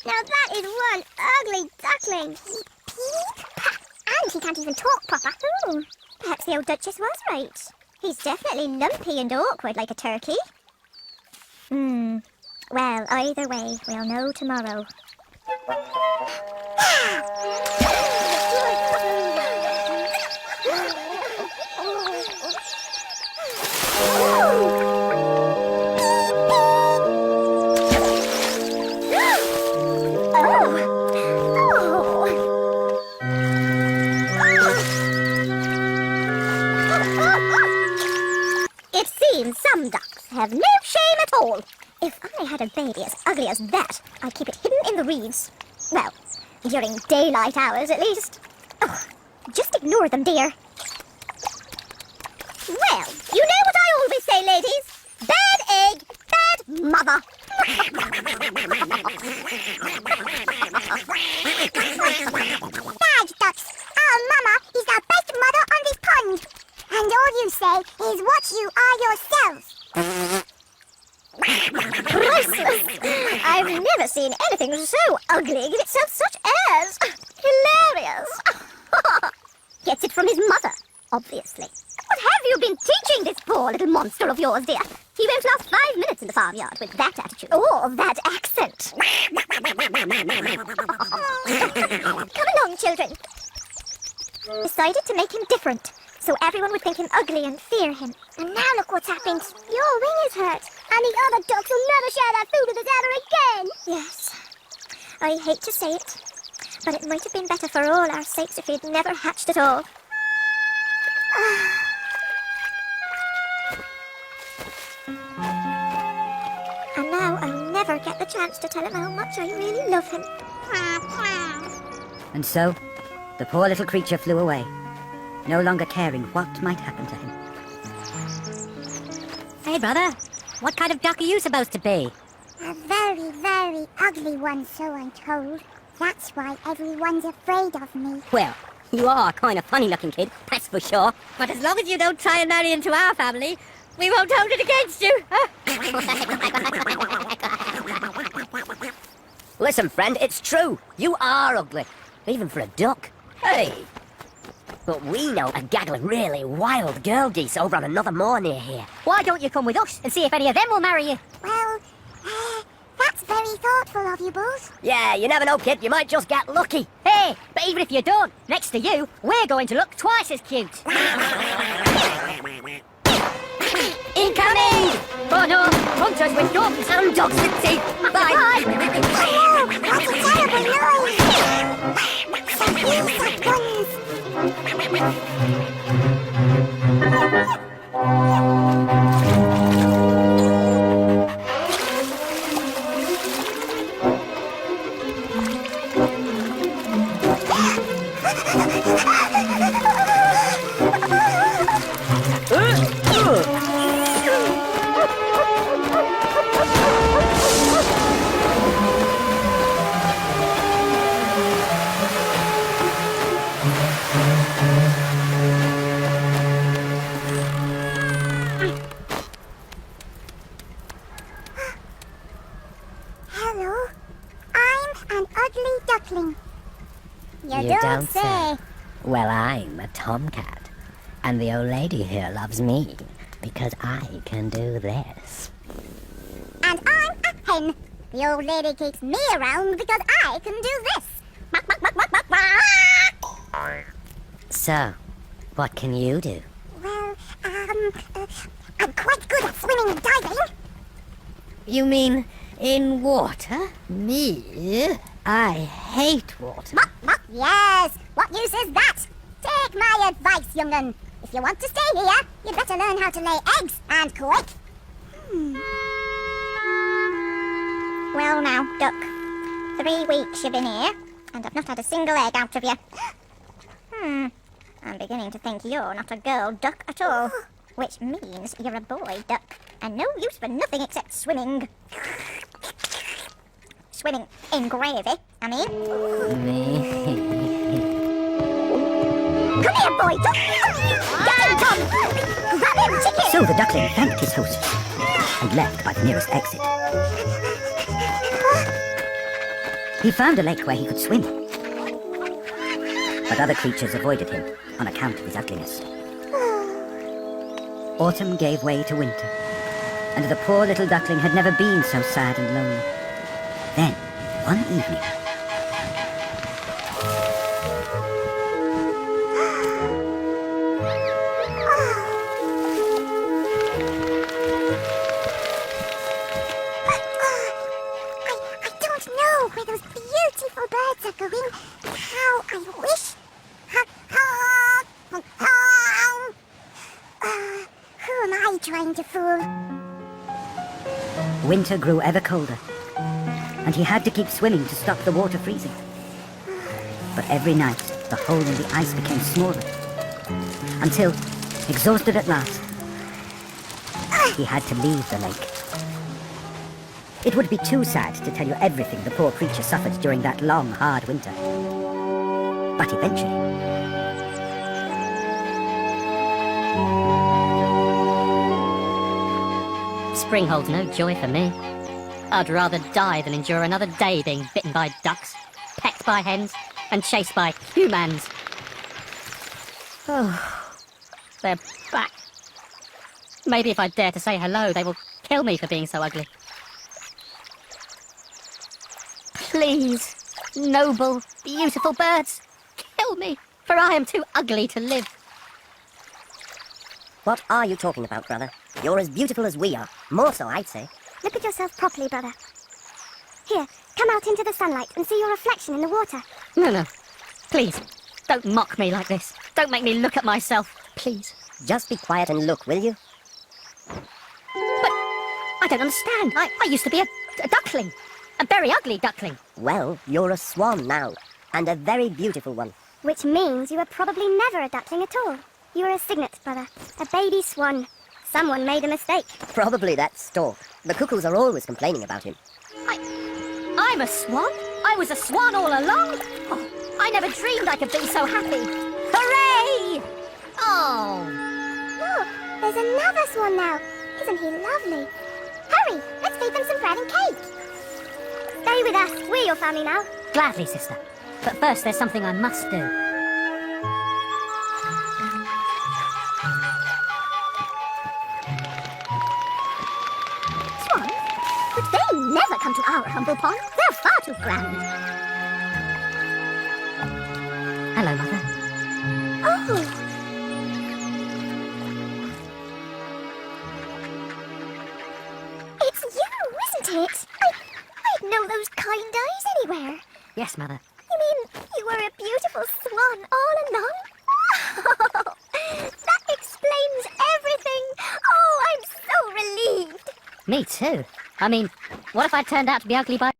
Now that is one ugly duckling. Peep, peep. And he can't even talk proper. Ooh, perhaps the old Duchess was right. He's definitely lumpy and awkward like a turkey. Well, either way, we'll know tomorrow. It seems some ducks have no shame at all. If I had a baby as ugly as that, I'd keep it hidden in the reeds. Well, during daylight hours at least. Oh, just ignore them, dear. Well, you know what I always say, ladies. Bad egg, bad mother. Bad ducks. Our mama is the best mother on this pond. And all you say is what you are yourselves. Priceless! I've never seen anything so ugly give itself such airs. Hilarious! Gets it from his mother, obviously. What have you been teaching this poor little monster of yours, dear? He won't last 5 minutes in the farmyard with that attitude. Or that accent. Come along, children. Decided to make him different, so everyone would think him ugly and fear him. And now look what's happened. Your wing is hurt. And the other ducks will never share that food with us ever again. Yes. I hate to say it, but it might have been better for all our sakes if he'd never hatched at all. And now I'll never get the chance to tell him how much I really love him. And so, the poor little creature flew away, no longer caring what might happen to him. Hey, brother, what kind of duck are you supposed to be? A very, very ugly one, so I'm told. That's why everyone's afraid of me. Well, you are kind of funny-looking kid, that's for sure. But as long as you don't try and marry into our family, we won't hold it against you. Listen, friend, it's true. You are ugly, even for a duck. Hey! But we know a gaggle of really wild girl geese over on another moor near here. Why don't you come with us and see if any of them will marry you? Well, that's very thoughtful of you both. Yeah, you never know, kid. You might just get lucky. Hey, but even if you don't, next to you, we're going to look twice as cute. Incoming! Oh no, hunters with dogs And dogs with teeth. Bye. Oh, what a terrible noise! Some bees at guns. Hello, I'm an ugly duckling. You don't say. Well, I'm a tomcat. And the old lady here loves me because I can do this. And I'm a hen. The old lady keeps me around because I can do this. Buck, buck, buck, buck, buck, buck. So, what can you do? Well, I'm quite good at swimming and diving. You mean in water? Me? I hate water. Buck, buck, yes. What use is that? Take my advice, young'un. If you want to stay here, you'd better learn how to lay eggs, and quick. Well now, duck. 3 weeks you've been here, and I've not had a single egg out of you. I'm beginning to think you're not a girl duck at all. Which means you're a boy duck, and no use for nothing except swimming. Swimming in gravy, I mean. Me? Come here, boy duck! So the duckling thanked his host and left by the nearest exit. He found a lake where he could swim, but other creatures avoided him on account of his ugliness. Autumn gave way to winter, and the poor little duckling had never been so sad and lonely. Then, one evening, I don't know where those beautiful birds are going. How I wish. Who am I trying to fool? winter grew ever colder, and he had to keep swimming to stop the water freezing. But every night, the hole in the ice became smaller, until, exhausted at last, he had to leave the lake. It would be too sad to tell you everything the poor creature suffered during that long, hard winter. But eventually, Spring holds no joy for me. I'd rather die than endure another day being bitten by ducks, pecked by hens, and chased by humans. Oh, they're back. Maybe if I dare to say hello, they will kill me for being so ugly. Please, noble, beautiful birds, kill me, for I am too ugly to live. what are you talking about, brother? You're as beautiful as we are. More so, I'd say. Look at yourself properly, brother. Here, come out into the sunlight and see your reflection in the water. No. Please, don't mock me like this. Don't make me look at myself, please. Just be quiet and look, will you? But I don't understand. I used to be a duckling. A very ugly duckling. Well, you're a swan now, and a very beautiful one. Which means you were probably never a duckling at all. You were a cygnet, brother. A baby swan. Someone made a mistake. Probably that stork. The cuckoos are always complaining about him. I'm a swan? I was a swan all along? Oh, I never dreamed I could be so happy. Hooray! Oh. Look, there's another swan now. Isn't he lovely? Hurry, let's feed them some bread and cake. Stay with us. We're your family now. Gladly, sister. But first, there's something I must do. Swans? But they never come to our humble pond. They're far too grand. Hello, Mother. Oh. It's you, isn't it? I'd know those kind eyes anywhere. Yes, Mother. You mean you were a beautiful swan all along? That explains everything. Oh, I'm so relieved. Me too. I mean, what if I turned out to be ugly by